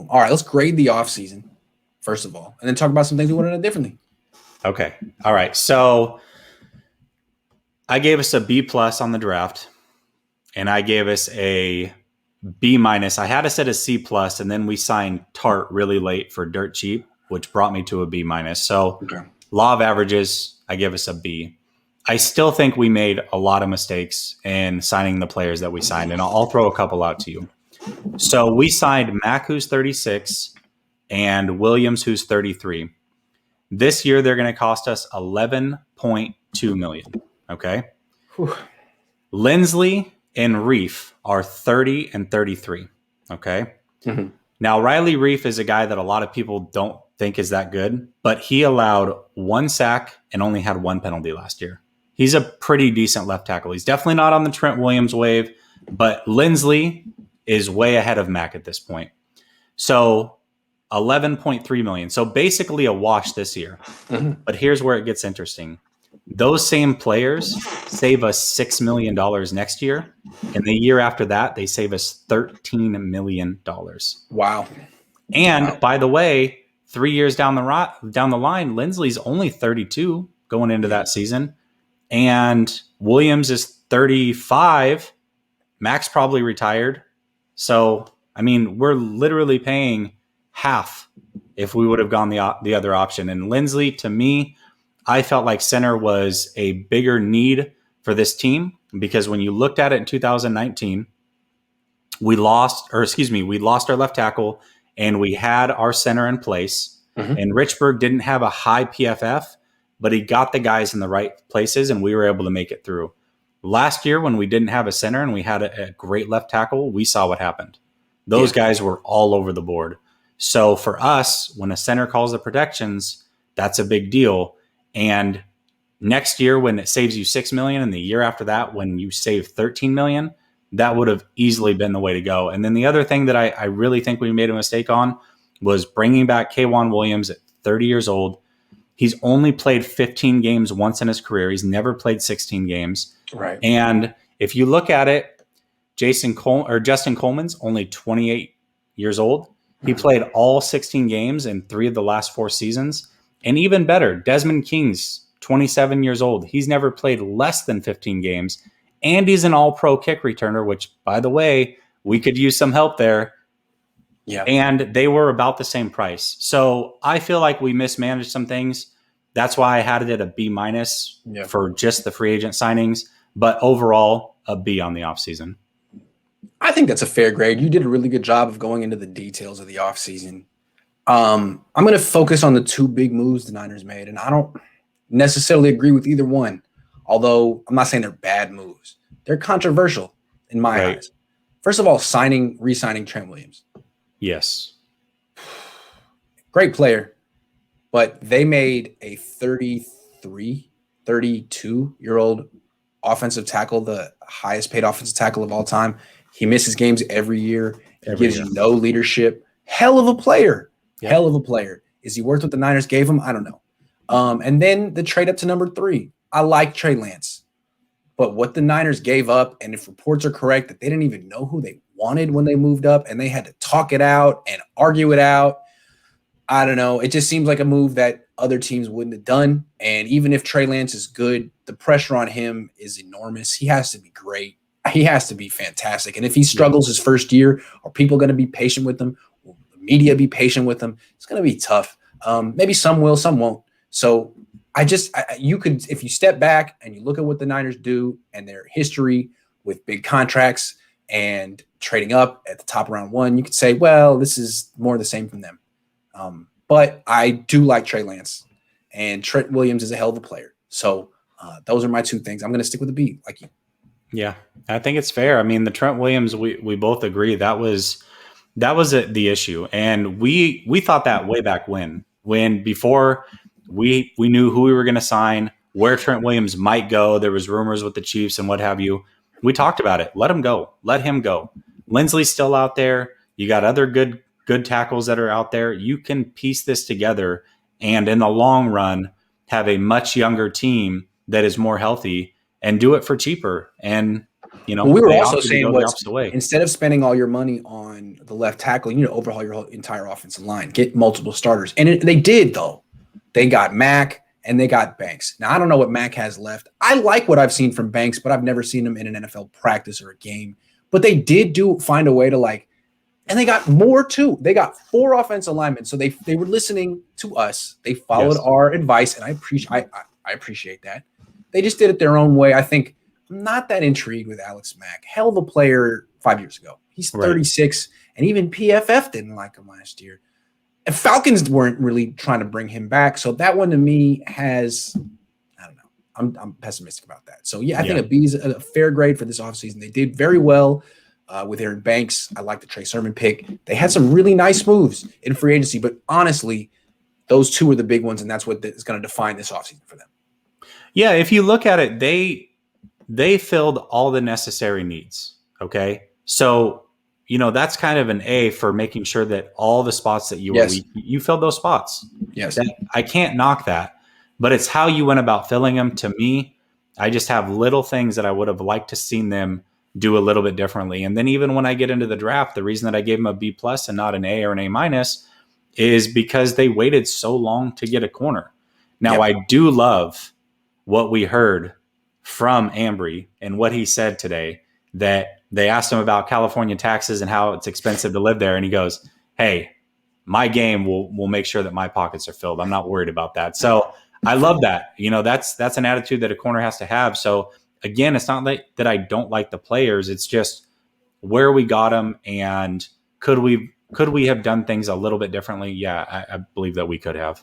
All right, let's grade the offseason, first of all, and then talk about some things we would have done differently. Okay. All right. So I gave us a B+ on the draft, and I gave us a B-. I had us at a C+, and then we signed Tart really late for dirt cheap, which brought me to a B-. So law of averages, I give us a B. I still think we made a lot of mistakes in signing the players that we signed, and I'll throw a couple out to you. So we signed Mack, who's 36, and Williams, who's 33. This year, they're going to cost us $11.2 million. Okay. Whew. Lindsley and Reef are 30 and 33. Okay. Mm-hmm. Now, Riley Reef is a guy that a lot of people don't think is that good, but he allowed 1 sack and only had 1 penalty last year. He's a pretty decent left tackle. He's definitely not on the Trent Williams wave, but Lindsley is way ahead of Mack at this point. So $11.3 million. So basically a wash this year. Mm-hmm. But here's where it gets interesting. Those same players save us $6 million next year. And the year after that, they save us $13 million. Wow. And by the way, 3 years down the line, Lindsley's only 32 going into that season. And Williams is 35. Mack's probably retired. So, I mean, we're literally paying half if we would have gone the other option. And Lindsley, to me, I felt like center was a bigger need for this team because when you looked at it in 2019, we lost our left tackle and we had our center in place. Mm-hmm. And Richburg didn't have a high PFF, but he got the guys in the right places and we were able to make it through. Last year, when we didn't have a center and we had a great left tackle, we saw what happened. Those guys were all over the board. So for us, when a center calls the protections, that's a big deal. And next year, when it saves you $6 million, and the year after that, when you save $13 million, that would have easily been the way to go. And then the other thing that I really think we made a mistake on was bringing back Cohn Williams at 30 years old. He's only played 15 games once in his career. He's never played 16 games. Right. And if you look at it, Justin Coleman's only 28 years old. He played all 16 games in 3 of the last 4 seasons. And even better, Desmond King's 27 years old. He's never played less than 15 games. And he's an all-pro kick returner, which, by the way, we could use some help there. Yeah. And they were about the same price. So I feel like we mismanaged some things. That's why I had it at a B- for just the free agent signings. But overall, a B on the offseason. I think that's a fair grade. You did a really good job of going into the details of the offseason. I'm going to focus on the 2 big moves the Niners made, and I don't necessarily agree with either one, although I'm not saying they're bad moves. They're controversial in my eyes. First of all, re-signing Trent Williams. Yes. Great player, but they made a 32-year-old offensive tackle, the highest paid offensive tackle of all time. He misses games every year. He gives you no leadership. Hell of a player. Yep. Hell of a player. Is he worth what the Niners gave him? I don't know. And then the trade up to number 3. I like Trey Lance. But what the Niners gave up, and if reports are correct, that they didn't even know who they wanted when they moved up, and they had to talk it out and argue it out. I don't know. It just seems like a move that other teams wouldn't have done. And even if Trey Lance is good, the pressure on him is enormous. He has to be great. He has to be fantastic. And if he struggles his first year, are people going to be patient with him? Will the media be patient with him? It's going to be tough. Maybe some will, some won't. So you could, if you step back and you look at what the Niners do and their history with big contracts and trading up at the top of round 1, you could say, well, this is more the same from them. But I do like Trey Lance, and Trent Williams is a hell of a player. So those are my 2 things. I'm going to stick with a B, like you. Yeah, I think it's fair. I mean, the Trent Williams, we both agree that was the issue, and we thought that way back when before we knew who we were going to sign, where Trent Williams might go. There was rumors with the Chiefs and what have you. We talked about it. Let him go. Let him go. Lindsley's still out there. You got other good tackles that are out there. You can piece this together and in the long run have a much younger team that is more healthy and do it for cheaper. And Well, we were they also opted to saying go the was opposite way. instead of spending all your money on the left tackle, you need to overhaul your whole entire offensive line, get multiple starters. And they did, though. They got Mack and they got Banks. Now, I don't know what Mack has left. I like what I've seen from Banks, but I've never seen him in an NFL practice or a game. But they did find a way to and they got more too. They got 4 offensive linemen. So they were listening to us. They followed our advice, and I appreciate that. They just did it their own way. I think I'm not that intrigued with Alex Mack. Hell of a player 5 years ago. He's 36, and even PFF didn't like him last year. And Falcons weren't really trying to bring him back. So that one to me has, I don't know. I'm pessimistic about that. So, I think a B is a fair grade for this offseason. They did very well with Aaron Banks. I like the Trey Sermon pick. They had some really nice moves in free agency, but honestly, those 2 are the big ones, and that's what is going to define this offseason for them. Yeah, if you look at it, they filled all the necessary needs. Okay. So, that's kind of an A for making sure that all the spots that you were weak, you filled those spots. Yes. I can't knock that, but it's how you went about filling them. To me, I just have little things that I would have liked to seen them do a little bit differently. And then even when I get into the draft, the reason that I gave them a B+ and not an A or an A- is because they waited so long to get a corner. Now, I do love what we heard from Ambry and what he said today, that they asked him about California taxes and how it's expensive to live there. And he goes, hey, my game will make sure that my pockets are filled. I'm not worried about that. So I love that. That's an attitude that a corner has to have. So again, it's not like that I don't like the players. It's just where we got them, and could we have done things a little bit differently? Yeah, I believe that we could have.